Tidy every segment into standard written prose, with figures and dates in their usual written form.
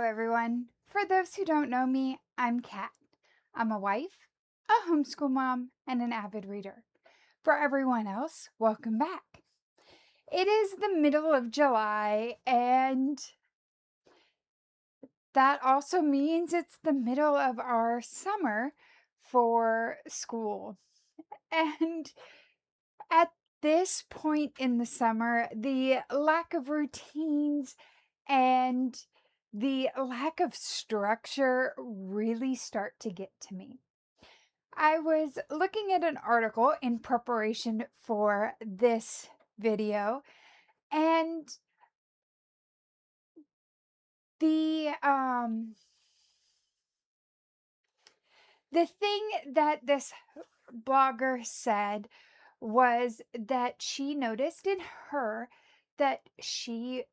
everyone. For those who don't know me, I'm Kat. I'm a wife, a homeschool mom, and an avid reader. For everyone else, welcome back. It is the middle of July, and that also means it's the middle of our summer for school. And at this point in the summer, the lack of routines and the lack of structure really start to get to me. I was looking at an article in preparation for this video, and the um the thing that this blogger said was that she noticed in her that she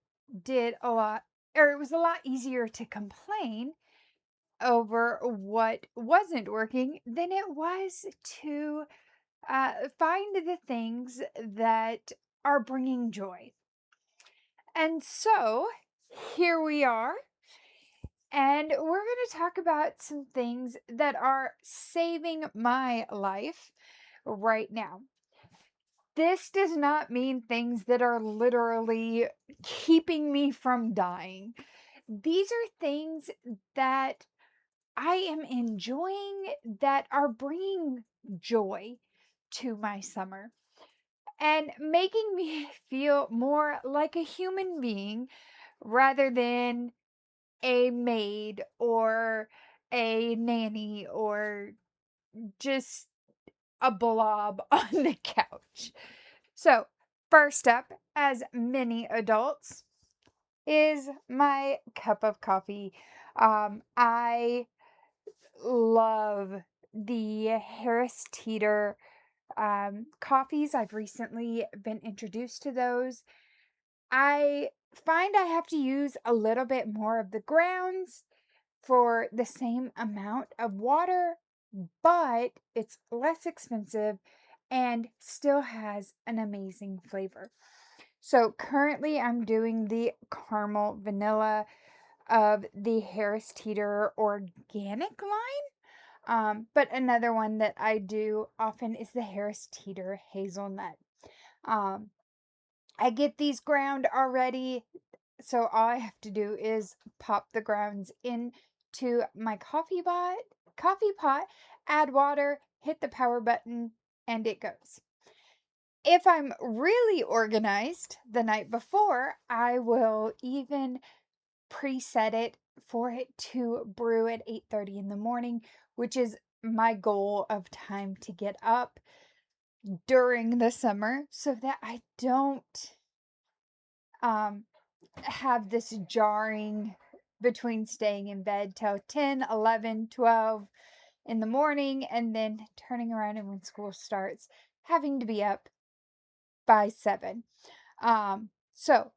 did a lot, or it was a lot easier to complain over what wasn't working than it was to find the things that are bringing joy. And so here we are, and we're going to talk about some things that are saving my life right now. This does not mean things that are literally keeping me from dying. These are things that I am enjoying that are bringing joy to my summer and making me feel more like a human being rather than a maid or a nanny or just a blob on the couch. So, first up, as many adults, is my cup of coffee. I love the Harris Teeter coffees. I've recently been introduced to those. I find I have to use a little bit more of the grounds for the same amount of water, but it's less expensive and still has an amazing flavor. So currently I'm doing the caramel vanilla of the Harris Teeter organic line. But another one that I do often is the Harris Teeter hazelnut. Um, I get these ground already, so all I have to do is pop the grounds into my coffee pot, add water, hit the power button, and it goes. If I'm really organized the night before, I will even preset it for it to brew at 8:30 in the morning, which is my goal of time to get up during the summer so that I don't um have this jarring between staying in bed till 10, 11, 12 in the morning and then turning around and when school starts having to be up by 7. So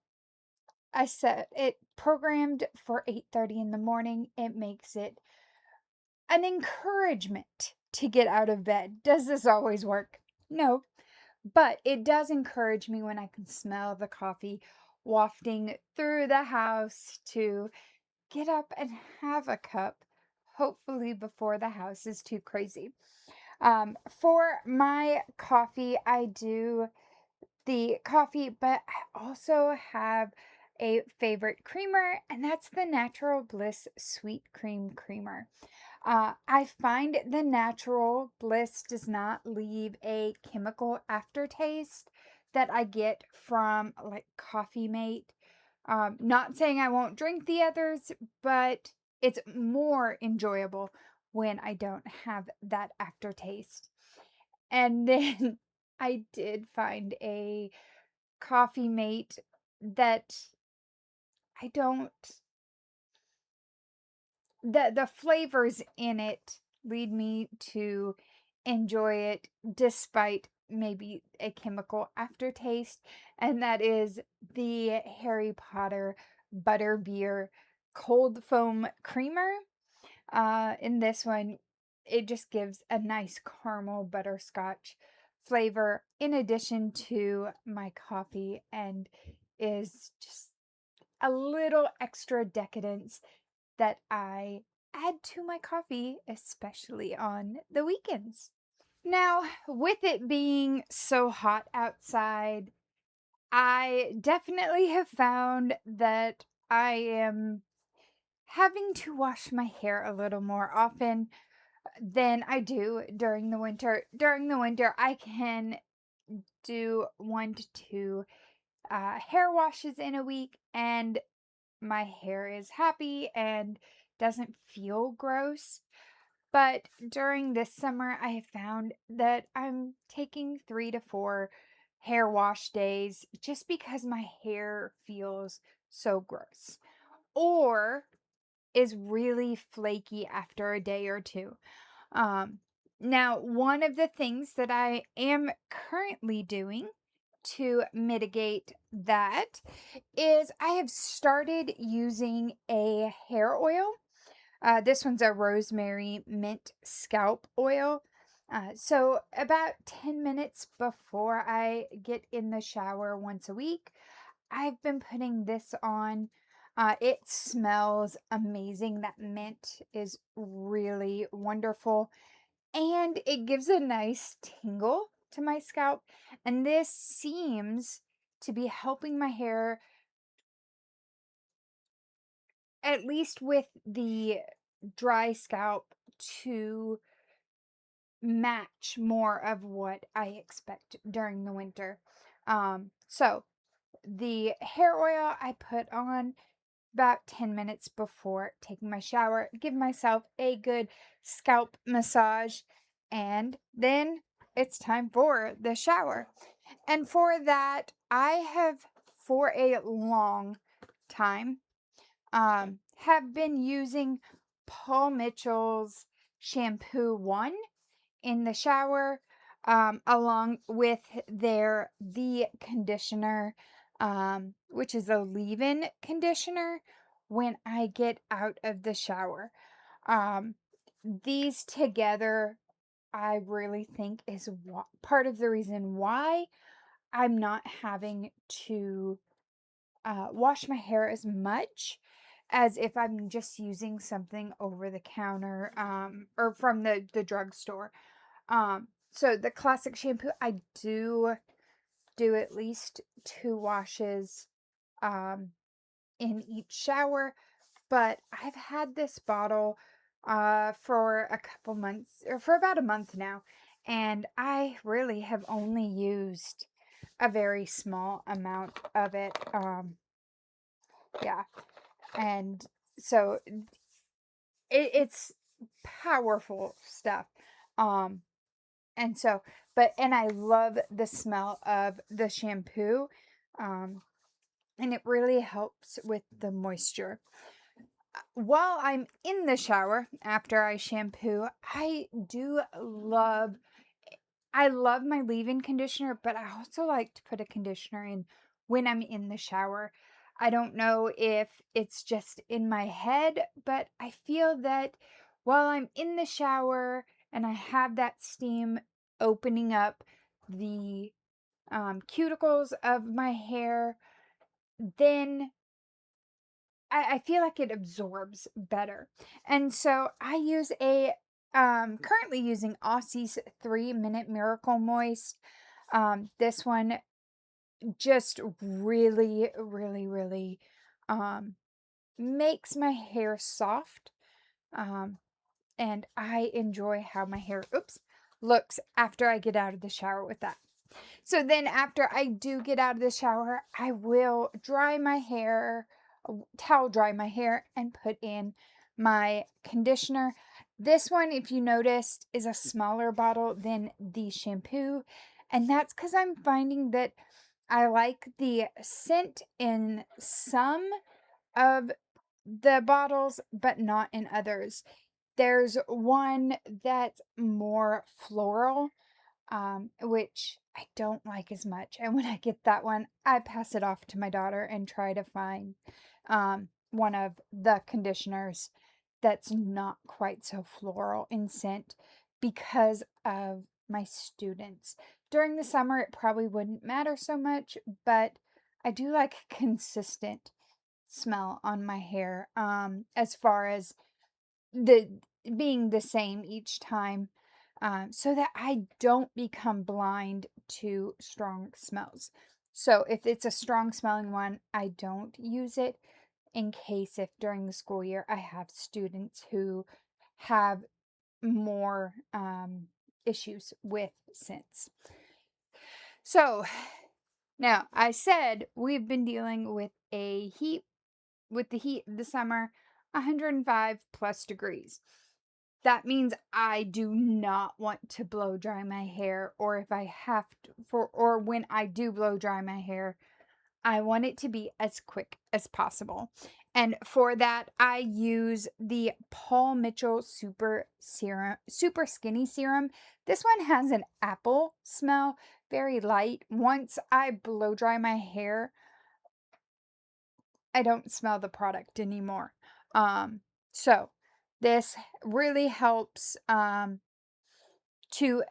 I set it programmed for 8:30 in the morning. It makes it an encouragement to get out of bed. Does this always work? No, but it does encourage me when I can smell the coffee wafting through the house to get up and have a cup, hopefully before the house is too crazy. For my coffee, I do the coffee, but I also have a favorite creamer, and that's the Natural Bliss Sweet Cream Creamer. I find the Natural Bliss does not leave a chemical aftertaste that I get from like Coffee Mate. Not saying I won't drink the others, but it's more enjoyable when I don't have that aftertaste. And then I did find a Coffee Mate that I don't the flavors in it lead me to enjoy it despite maybe a chemical aftertaste, and that is the Harry Potter Butterbeer Cold Foam Creamer. In this one, it just gives a nice caramel butterscotch flavor in addition to my coffee and is just a little extra decadence that I add to my coffee, especially on the weekends. Now, with it being so hot outside, I definitely have found that I am having to wash my hair a little more often than I do during the winter. During the winter, I can do 1 to 2 hair washes in a week, and my hair is happy and doesn't feel gross. But during this summer, I have found that I'm taking 3 to 4 hair wash days just because my hair feels so gross or is really flaky after a day or two. Um, Now, one of the things that I am currently doing to mitigate that is I have started using a hair oil. This one's a rosemary mint scalp oil. So, about 10 minutes before I get in the shower once a week, I've been putting this on. It smells amazing. That mint is really wonderful and it gives a nice tingle to my scalp. And this seems to be helping my hair, at least with the dry scalp, to match more of what I expect during the winter. So the hair oil I put on about 10 minutes before taking my shower, give myself a good scalp massage, and then it's time for the shower. And for that, I have, for a long time, have been using Paul Mitchell's shampoo one in the shower, along with the conditioner, which is a leave-in conditioner when I get out of the shower. Um, these together, I really think is part of the reason why I'm not having to wash my hair as much as if I'm just using something over the counter, or from the drugstore. So the classic shampoo, I do at least 2 washes um in each shower, but I've had this bottle for a couple months, or for about a month now, and I really have only used a very small amount of it. Yeah, and so it's powerful stuff. Um And so, and I love the smell of the shampoo. Um, and it really helps with the moisture. While I'm in the shower after I shampoo, I love my leave-in conditioner, but I also like to put a conditioner in when I'm in the shower. I don't know if it's just in my head, but I feel that while I'm in the shower and I have that steam opening up the cuticles of my hair, then I feel like it absorbs better. And so I use currently using Aussie's 3 Minute Miracle Moist. This one just really, really, really um, makes my hair soft. Um, and I enjoy how my hair, looks after I get out of the shower with that. So then after I do get out of the shower, I will towel dry my hair and put in my conditioner. This one, if you noticed, is a smaller bottle than the shampoo. And that's because I'm finding that I like the scent in some of the bottles, but not in others. There's one that's more floral, which I don't like as much. And when I get that one, I pass it off to my daughter and try to find one of the conditioners that's not quite so floral in scent because of my students. During the summer, it probably wouldn't matter so much, but I do like consistent smell on my hair, as far as the being the same each time, so that I don't become blind to strong smells. So if it's a strong smelling one, I don't use it in case if during the school year I have students who have more issues with scents. So now I said we've been dealing with the heat this summer, 105 plus degrees. That means I do not want to blow dry my hair, or if I have to, or when I do blow dry my hair, I want it to be as quick as possible. And for that, I use the Paul Mitchell Super Skinny Serum. This one has an apple smell, very light. Once I blow dry my hair, I don't smell the product anymore. So this really helps to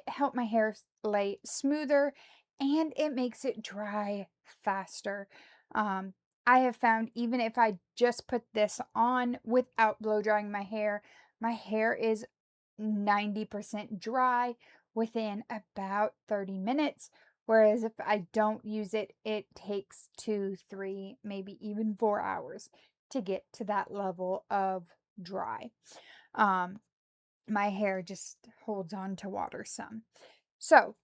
help my hair lay smoother, and it makes it dry faster. Um, I have found even if I just put this on without blow drying my hair is 90% dry within about 30 minutes. Whereas if I don't use it, it takes 2, 3, maybe even 4 hours to get to that level of dry. Um, my hair just holds on to water some. So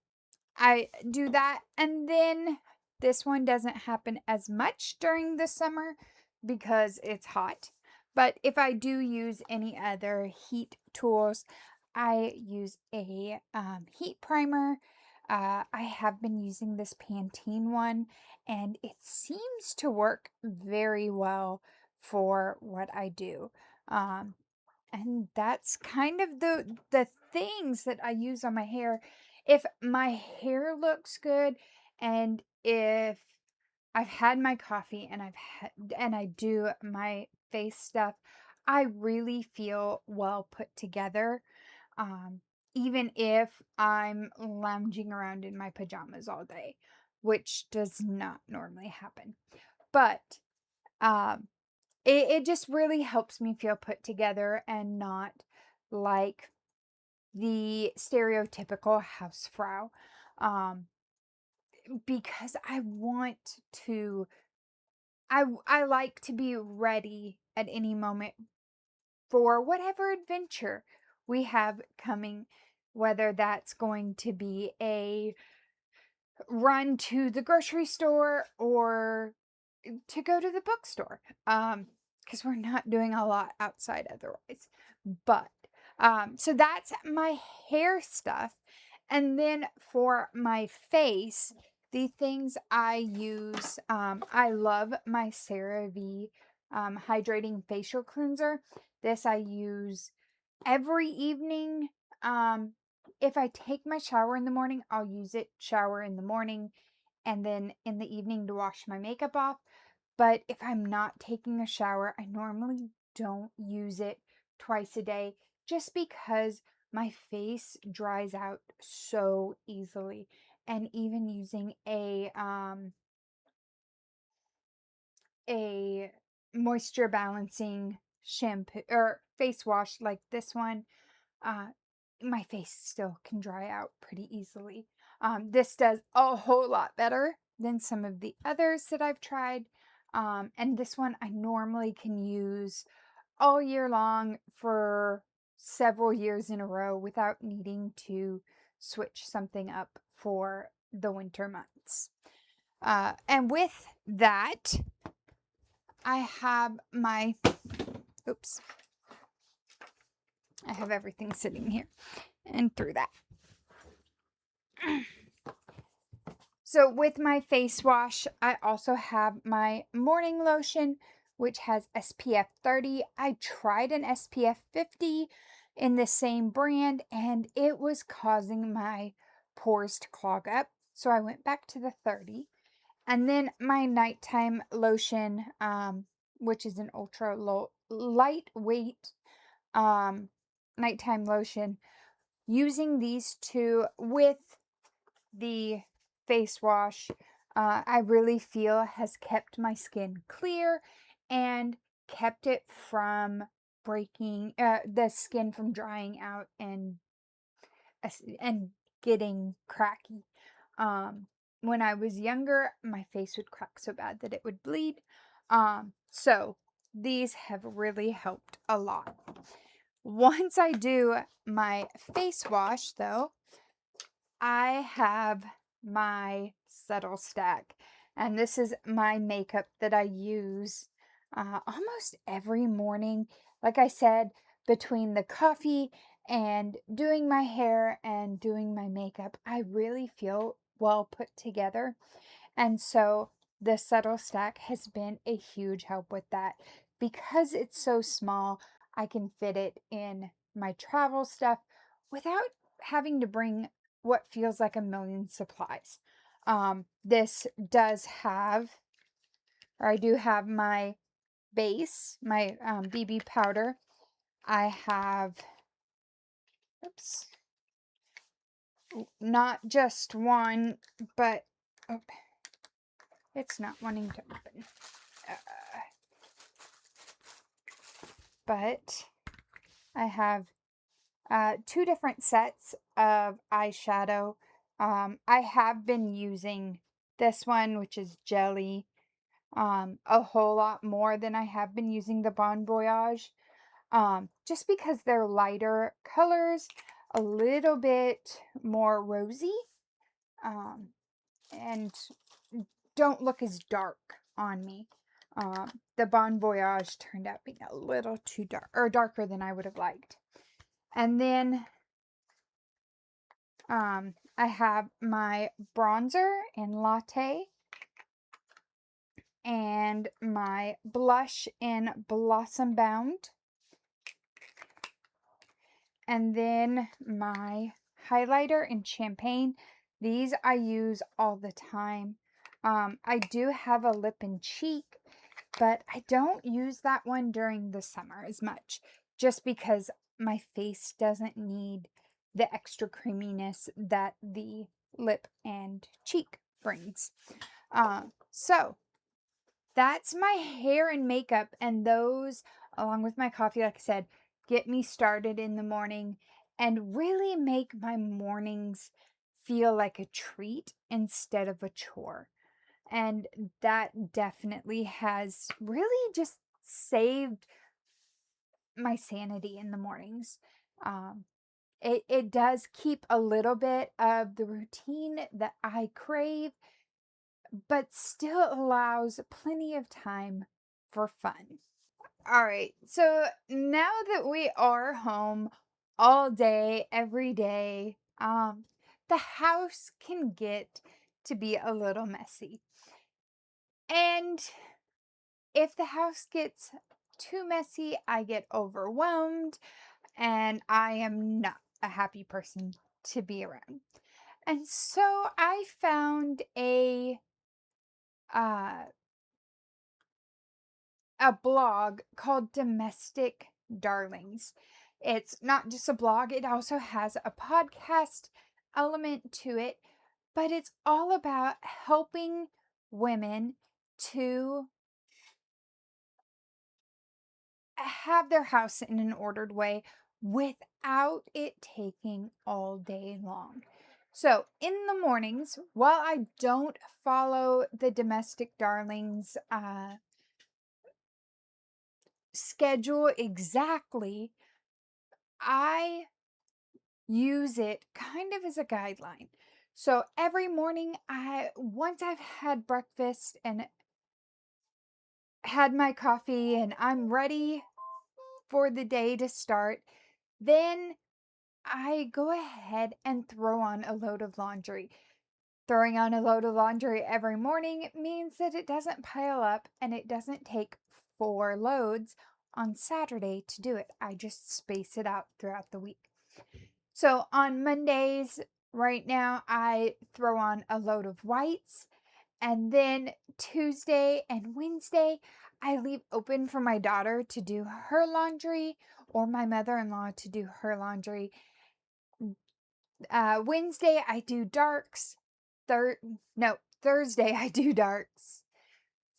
I do that. And then this one doesn't happen as much during the summer because it's hot. But if I do use any other heat tools, I use a heat primer. I have been using this Pantene one, and it seems to work very well for what I do. Um, and that's kind of the things that I use on my hair. If my hair looks good, and if I've had my coffee and I do my face stuff, I really feel well put together. Um, Even if I'm lounging around in my pajamas all day, which does not normally happen. But um it just really helps me feel put together and not like the stereotypical housefrau. Um, because I like to be ready at any moment for whatever adventure we have coming, whether that's going to be a run to the grocery store or to go to the bookstore. Because we're not doing a lot outside otherwise. But so that's my hair stuff. And then for my face, the things I use, I love my CeraVe hydrating facial cleanser. This I use every evening. If I take my shower in the morning, I'll use it shower in the morning and then in the evening to wash my makeup off. But if I'm not taking a shower, I normally don't use it twice a day just because my face dries out so easily. And even using a moisture balancing shampoo or face wash like this one, uh, my face still can dry out pretty easily. This does a whole lot better than some of the others that I've tried. And this one I normally can use all year long for several years in a row without needing to switch something up for the winter months. And with that, I have my, oops, I have everything sitting here and through that. So with my face wash, I also have my morning lotion, which has SPF 30. I tried an SPF 50 in the same brand, and it was causing my pores to clog up. So I went back to the 30. And then my nighttime lotion, which is an ultra low, lightweight nighttime lotion. Using these two with the face wash, I really feel has kept my skin clear and kept it from breaking, the skin from drying out and getting cracky. When I was younger, my face would crack so bad that it would bleed. So these have really helped a lot. Once I do my face wash, though, I have my subtle stack, and this is my makeup that I use almost every morning. Like I said, between the coffee and doing my hair and doing my makeup, I really feel well put together. And so the subtle stack has been a huge help with that. Because it's so small, I can fit it in my travel stuff without having to bring what feels like a million supplies. This does have, or I do have my base, my BB powder. I have, oops, not just one, but oh, it's not wanting to open. Uh, but I have two different sets of eyeshadow. I have been using this one, which is jelly, a whole lot more than I have been using the Bon Voyage. Just because they're lighter colors, a little bit more rosy, um, and don't look as dark on me. The Bon Voyage turned out being a little too dark, or darker than I would have liked. And then I have my bronzer in Latte and my blush in Blossom Bound. And then my highlighter in Champagne. These I use all the time. I do have a lip and cheek, but I don't use that one during the summer as much, just because my face doesn't need the extra creaminess that the lip and cheek brings. So that's my hair and makeup, and those, along with my coffee, like I said, get me started in the morning and really make my mornings feel like a treat instead of a chore. And that definitely has really just saved my sanity in the mornings. Um, it does keep a little bit of the routine that I crave, but still allows plenty of time for fun. All right, so now that we are home all day, every day, the house can get to be a little messy. And if the house gets too messy, I get overwhelmed and I am not a happy person to be around. And so I found uh, a blog called Domestic Darlings. It's not just a blog, it also has a podcast element to it, but it's all about helping women to have their house in an ordered way without it taking all day long. So, in the mornings, while I don't follow the Domestic Darlings schedule exactly, I use it kind of as a guideline. So every morning, once I've had breakfast and had my coffee and I'm ready for the day to start, then I go ahead and throw on a load of laundry. Throwing on a load of laundry every morning means that it doesn't pile up and it doesn't take 4 loads on Saturday to do it. I just space it out throughout the week. So on Mondays, right now, I throw on a load of whites. And then Tuesday and Wednesday, I leave open for my daughter to do her laundry or my mother in law to do her laundry. Wednesday, I do darks. Thursday, I do darks.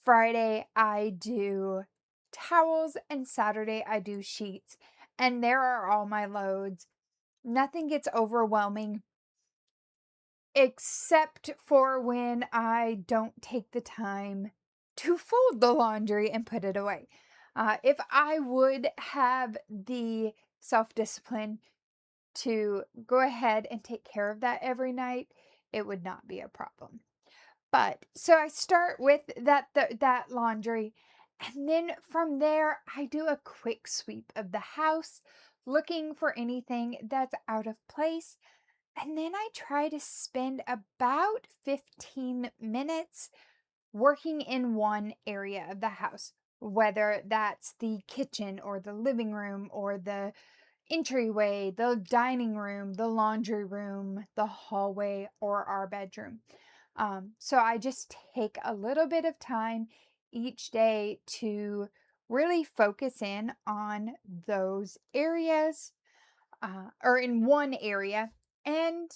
Friday, I do towels. And Saturday, I do sheets. And there are all my loads. Nothing gets overwhelming except for when I don't take the time to fold the laundry and put it away. If I would have the self discipline to go ahead and take care of that every night, it would not be a problem. But so I start with that laundry, and then from there I do a quick sweep of the house, looking for anything that's out of place, and then I try to spend about 15 minutes working in one area of the house, whether that's the kitchen or the living room or the entryway, the dining room, the laundry room, the hallway, or our bedroom. So I just take a little bit of time each day to really focus in on those areas, or in one area. And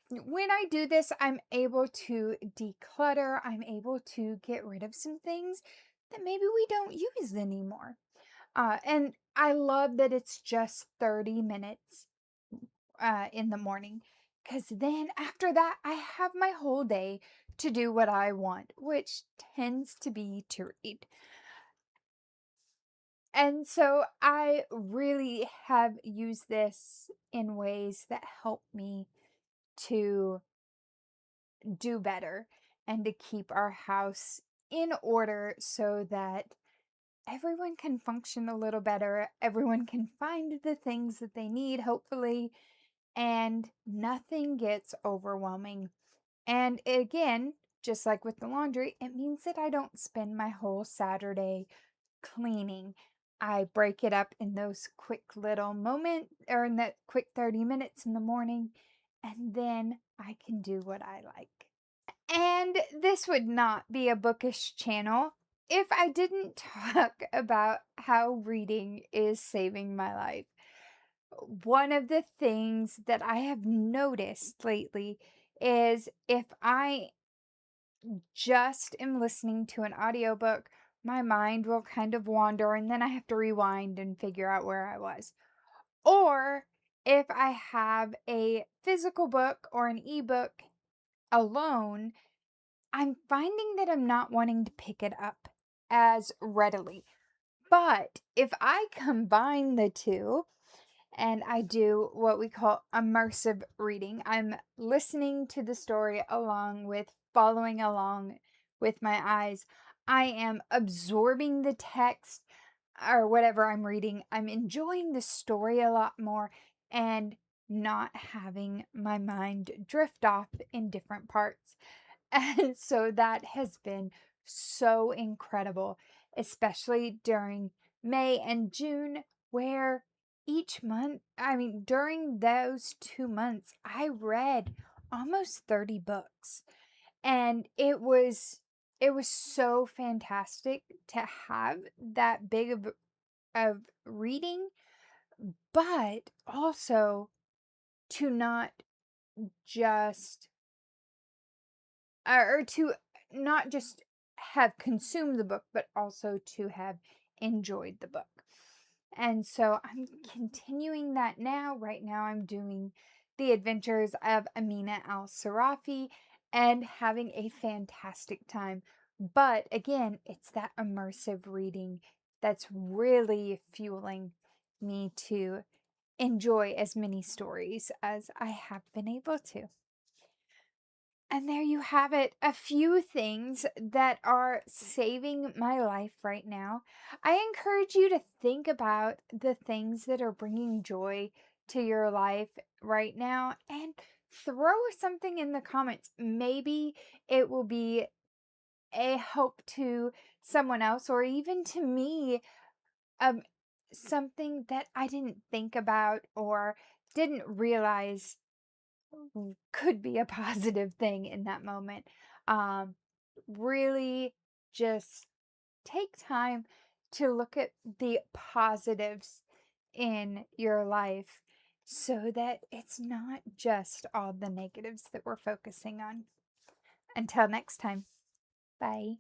when I do this, I'm able to declutter, I'm able to get rid of some things that maybe we don't use anymore. And I love that it's just 30 minutes in the morning, because then after that, I have my whole day to do what I want, which tends to be to read. And so I really have used this in ways that help me to do better and to keep our house in order so that everyone can function a little better. Everyone can find the things that they need, hopefully, and nothing gets overwhelming. And again, just like with the laundry, it means that I don't spend my whole Saturday cleaning. I break it up in those quick little moments, or in that quick 30 minutes in the morning, and then I can do what I like. And this would not be a bookish channel if I didn't talk about how reading is saving my life. One of the things that I have noticed lately is if I just am listening to an audiobook, my mind will kind of wander and then I have to rewind and figure out where I was. Or if I have a physical book or an ebook alone, I'm finding that I'm not wanting to pick it up as readily. But if I combine the two and I do what we call immersive reading, I'm listening to the story along with following along with my eyes. I am absorbing the text or whatever I'm reading. I'm enjoying the story a lot more and not having my mind drift off in different parts. And so that has been so incredible, especially during May and June, where each month, I mean, during those 2 months, I read almost 30 books. And it was so fantastic to have that big of reading, but also to not just or to not just have consumed the book, but also to have enjoyed the book. And so I'm continuing that now. Right now, I'm doing The Adventures of Amina Al Sarafi and having a fantastic time. But again, it's that immersive reading that's really fueling me to enjoy as many stories as I have been able to. And there you have it. A few things that are saving my life right now. I encourage you to think about the things that are bringing joy to your life right now and throw something in the comments. Maybe it will be a help to someone else or even to me. Um, Something that I didn't think about or didn't realize could be a positive thing in that moment. Um, really just take time to look at the positives in your life so that it's not just all the negatives that we're focusing on. Until next time, bye.